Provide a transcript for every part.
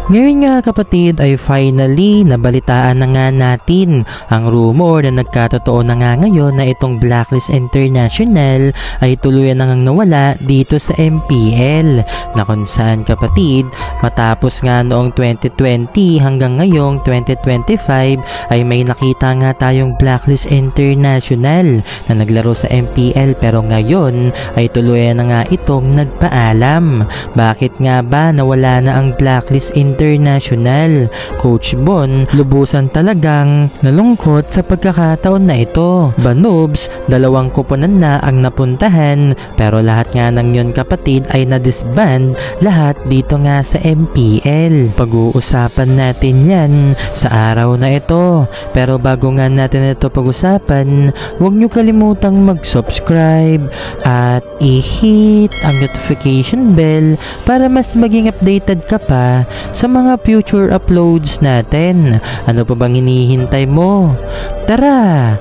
Ngayon nga kapatid ay finally nabalitaan na nga natin ang rumor na nagkatotoo na nga ngayon na itong Blacklist International ay tuluyan na ngang nawala dito sa MPL, na kung saan kapatid matapos nga noong 2020 hanggang ngayong 2025 ay may nakita nga tayong Blacklist International na naglaro sa MPL, pero ngayon ay tuluyan na nga itong nagpaalam. Bakit nga ba nawala na ang Blacklist International? Coach Bon lubusan talagang nalungkot sa pagkakataon na ito. Banobs, 2 kuponan na ang napuntahan, pero lahat nga ng yun kapatid ay na-disband lahat dito nga sa MPL. Pag-uusapan natin yan sa araw na ito. Pero bago nga natin ito pag-usapan, huwag nyo kalimutang mag-subscribe at i-hit ang notification bell para mas maging updated ka pa sa mga future uploads natin. Ano pa bang hinihintay mo? Tara!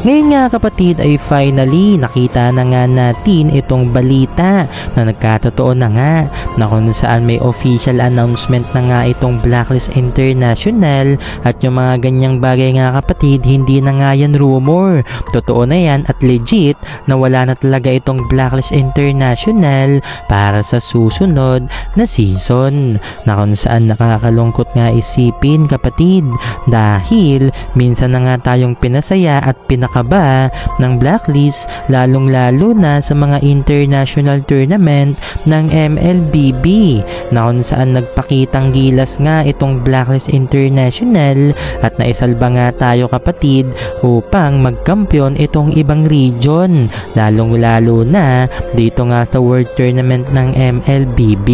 Ngayon nga kapatid ay finally nakita na nga natin itong balita na nagkatotoo na nga, na kung saan may official announcement na nga itong Blacklist International, at yung mga ganyang bagay nga kapatid, hindi na nga yan rumor. Totoo na yan at legit na wala na talaga itong Blacklist International para sa susunod na season, na kung saan nakakalungkot nga isipin kapatid, dahil minsan na nga tayong pinasaya at pinakaba ng Blacklist, lalong-lalo na sa mga international tournament ng MLBB, na kung saan nagpakitang gilas nga itong Blacklist International at naisalba nga tayo kapatid upang magkampiyon itong ibang region, lalong-lalo na dito nga sa World Tournament ng MLBB,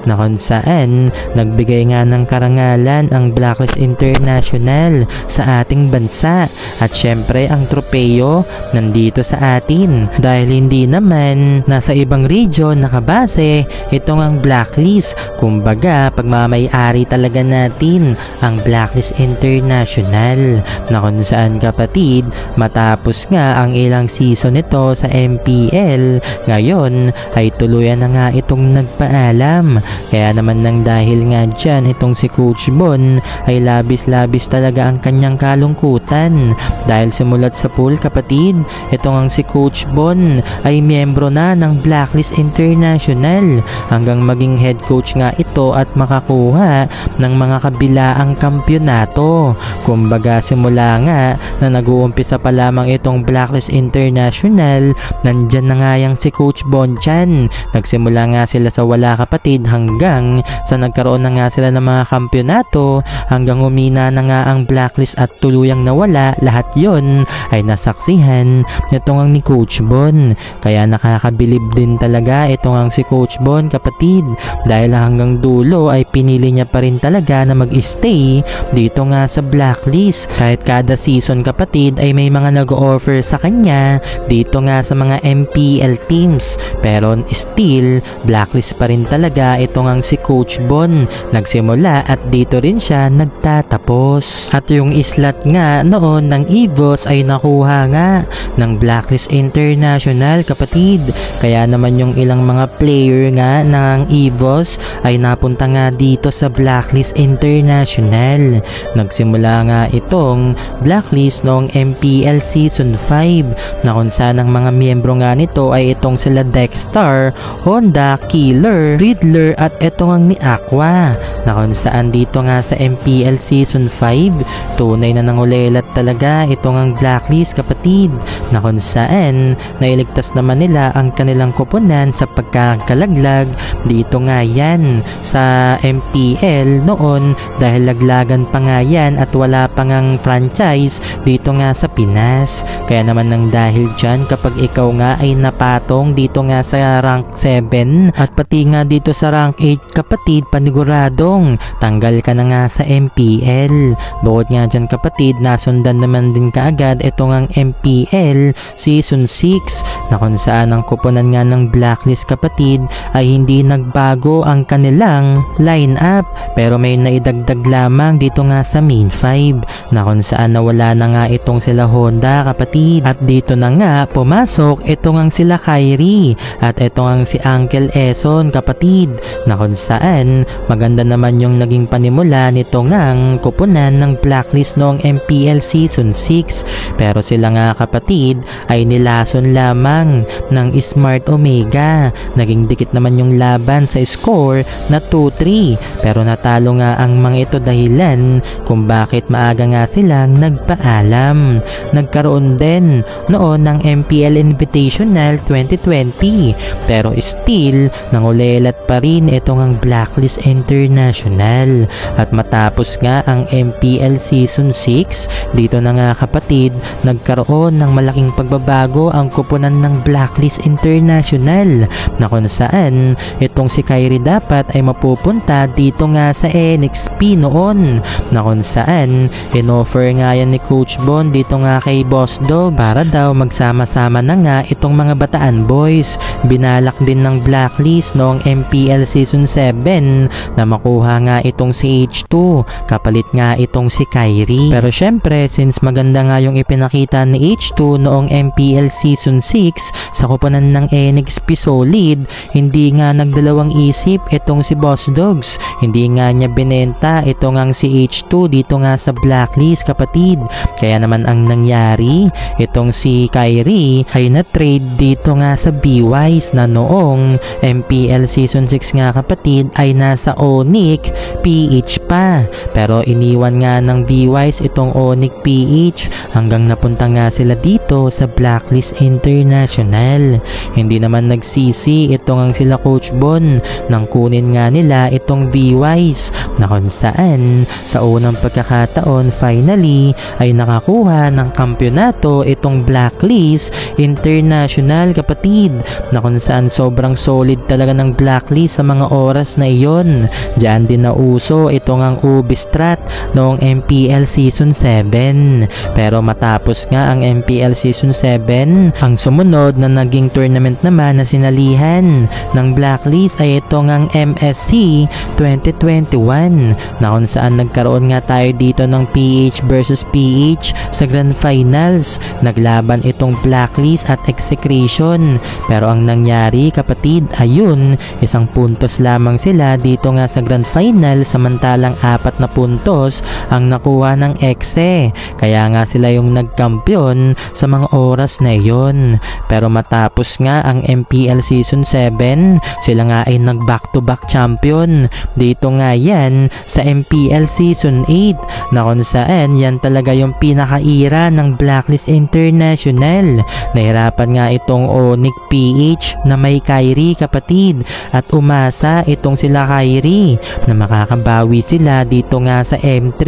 na kung saan nagbigay nga ng karangalan ang Blacklist International sa ating bansa, at syempre ang tropeyo nandito sa atin, dahil hindi naman nasa ibang region nakabase itong ang Blacklist. Kumbaga pagmamay-ari talaga natin ang Blacklist International, na kung saan kapatid matapos nga ang ilang season nito sa MPL, ngayon ay tuluyan na nga itong nagpaalam. Kaya naman nang dahil nga dyan itong si Coach Bon ay labis-labis talaga ang kanyang kalungkutan, dahil simulat sa pool kapatid, itong ang si Coach Bon ay miyembro na ng Blacklist International hanggang maging head coach nga ito at makakuha ng mga kabilaang kampyonato. Kumbaga simula nga na nag-uumpisa pa lamang itong Blacklist International, nandyan na nga yung si Coach Bon Chan. Nagsimula nga sila sa wala kapatid hanggang sa nagkaroon na nga sila ng mga kampyonato, hanggang umina na nga ang Blacklist at tuluyang nawala. Lahat yon ay nasaksihan nitong ang ni Coach Bon. Kaya nakakabilib din talaga itong ang si Coach Bon kapatid, dahil hanggang dulo ay pinili niya pa rin talaga na mag-stay dito nga sa Blacklist. Kahit kada season kapatid ay may mga nag-offer sa kanya dito nga sa mga MPL teams, pero still Blacklist pa rin talaga itong ang si Coach Bon. Nagsimula at dito rin siya nagtatapos. At yung slot nga noon ng EVOS ay nakuha nga ng Blacklist International kapatid. Kaya naman yung ilang mga player nga ng EVOS ay napunta nga dito sa Blacklist International. Nagsimula nga itong Blacklist noong MPL Season 5, na kung saan ang mga miyembro nga nito ay itong sila Dexter, Honda, Killer, Riddler at itong ang ni Aqua, na kung saan dito nga sa MPL Season 5 tunay na nangulelat talaga itong ang Blacklist kapatid, na kung saan nailigtas naman nila ang kanilang koponan sa pagkakalaglag dito nga yan sa MPL noon, dahil laglagan pa nga yan at wala pa ngang franchise dito nga sa Pinas. Kaya naman nang dahil dyan, kapag ikaw nga ay napatong dito nga sa rank 7 at pati nga dito sa rank 8 kapatid, paniguradong tanggal ka na nga sa MPL. Bukod nga dyan kapatid, nasundan naman din kaagad ito ngang MPL Season 6 na kung saan ang koponan nga ng Blacklist kapatid ay hindi nagbago ang kanilang lineup, pero may naidagdag lamang dito nga sa main 5 na kung saan nawala na nga itong sila Honda kapatid, at dito na nga pumasok ito ngang sila Kyrie at ito ngang si Uncle Eson kapatid, na kung saan maganda naman yung naging panimula nito ngang koponan ng Blacklist noong MPL Season 6, pero sila nga kapatid ay nilason lamang ng Smart Omega. Naging dikit naman yung laban sa score na 2-3, pero natalo nga ang mga ito dahilan kung bakit maaga nga silang nagpaalam. Nagkaroon din noon ng MPL Invitational 2020, pero still nangulelat pa rin itong ang Blacklist International. At matapos nga ang MPL Season 6, dito na nga kapatid nagkaroon ng malaking pagbabago ang koponan ng Blacklist International, na kung saan itong si Kyrie dapat ay mapupunta dito nga sa NXP noon, na kung saan inoffer nga yan ni Coach Bon dito nga kay Boss Dog para daw magsama-sama na nga itong mga Bataan Boys. Binalak din ng Blacklist noong MPL Season 7 na makuha nga itong si H2 kapalit nga itong si Kyrie, pero syempre since maganda nga yung ipinakita ni H2 noong MPL Season 6 sa koponan ng NXP Solid, hindi nga nagdalawang isip itong si Boss Dogs. Hindi nga niya binenta ito ngang si H2 dito nga sa Blacklist kapatid. Kaya naman ang nangyari, itong si Kyrie ay na-trade dito nga sa B-Wise na noong MPL Season 6 nga kapatid ay nasa Onyx PH pa. Pero iniwan nga ng B-Wise itong Onyx PH hanggang napunta nga sila dito sa Blacklist International. Hindi naman nagsisi itong ang sila Coach Bon nang kunin nga nila itong B-Wise, na kung saan sa unang pagkakataon finally ay nakakuha ng kampyonato itong Blacklist International kapatid, na kung saan sobrang solid talaga ng Blacklist sa mga oras na iyon. Diyan din nauso itong ang Ubistrat noong MPL Season 7, pero matapos nga ang MPL Season 7, ang sumunod na naging tournament naman na sinalihan ng Blacklist ay itong ang MSC 2021, na kung saan nagkaroon nga tayo dito ng PH versus PH sa Grand Finals. Naglaban itong Blacklist at Execration, pero ang nangyari kapatid ayun, isang puntos lamang sila dito nga sa Grand Final, samantalang 4 na puntos ang nakuha ng Exe. Kaya nga sila yung nagkampiyon sa mga oras na iyon. Pero matapos nga ang MPL Season 7, sila nga ay nag back to back champion dito nga yan sa MPL Season 8, na kung saan yan talaga yung pinakaira ng Blacklist International. Nahirapan nga itong Onyx PH na may Kyrie kapatid, at umasa itong sila Kyrie na makakabawi sila dito nga sa M3.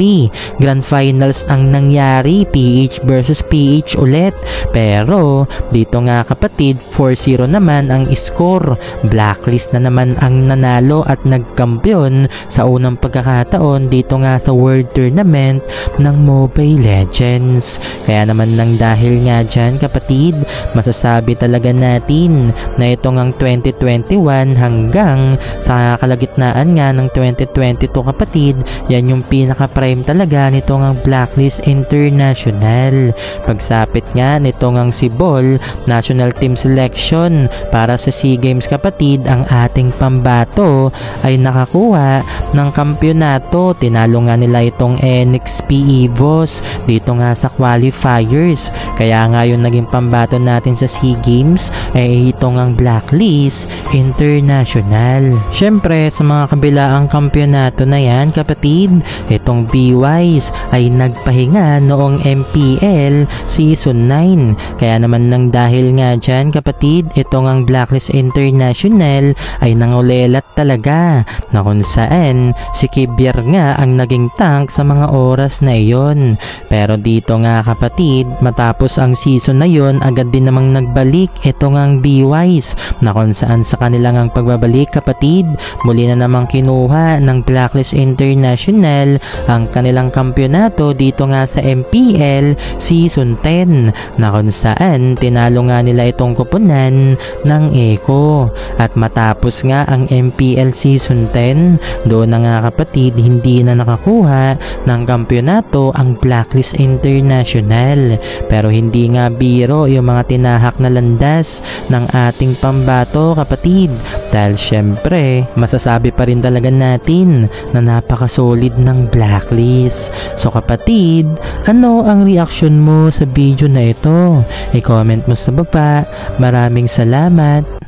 Grand Finals ang nangyari, PH versus PH ulit, pero dito nga kapatid 4-0 naman ang score. Blacklist na naman ang nanalo at nagkampiyon sa unang pagkakataon dito nga sa World Tournament ng Mobile Legends. Kaya naman nang dahil nga dyan kapatid, masasabi talaga natin na itong ang 2021 hanggang sa kalagitnaan nga ng 2022 kapatid, yan yung pinaka-prime talaga nitong ang Blacklist International. Pagsapit nga nitong ang si Ball National Team Selection para sa SEA Games kapatid, ang ating pambato ay nakakuha ng kampyonato. Tinalo nga nila itong NXP EVOS dito nga sa qualifiers. Kaya nga yung naging pambato natin sa SEA Games ay itong ang Blacklist International. Syempre sa mga kabilaang kampyonato na yan kapatid, itong B-Wise ay nagpahinga noong MPL Season 9. Kaya naman nang dahil nga dyan kapatid, itong ang Blacklist International ay nangulelat talaga, na kung saan si Kibier nga ang naging tank sa mga oras na iyon. Pero dito nga kapatid, matapos ang season na yon, agad din namang nagbalik itong ang B Pennywise na kung saan sa kanilang ang pagbabalik kapatid, muli na namang kinuha ng Blacklist International ang kanilang kampyonato dito nga sa MPL Season 10 na kung saan tinalo nga nila itong koponan ng Eco. At matapos nga ang MPL Season 10, doon na nga kapatid hindi na nakakuha ng kampyonato ang Blacklist International. Pero hindi nga biro yung mga tinahak na landas ng ating pambato kapatid, dahil syempre masasabi pa rin talaga natin na napaka-solid ng Blacklist. So kapatid, ano ang reaction mo sa video na ito? I-comment mo sa baba. Maraming salamat.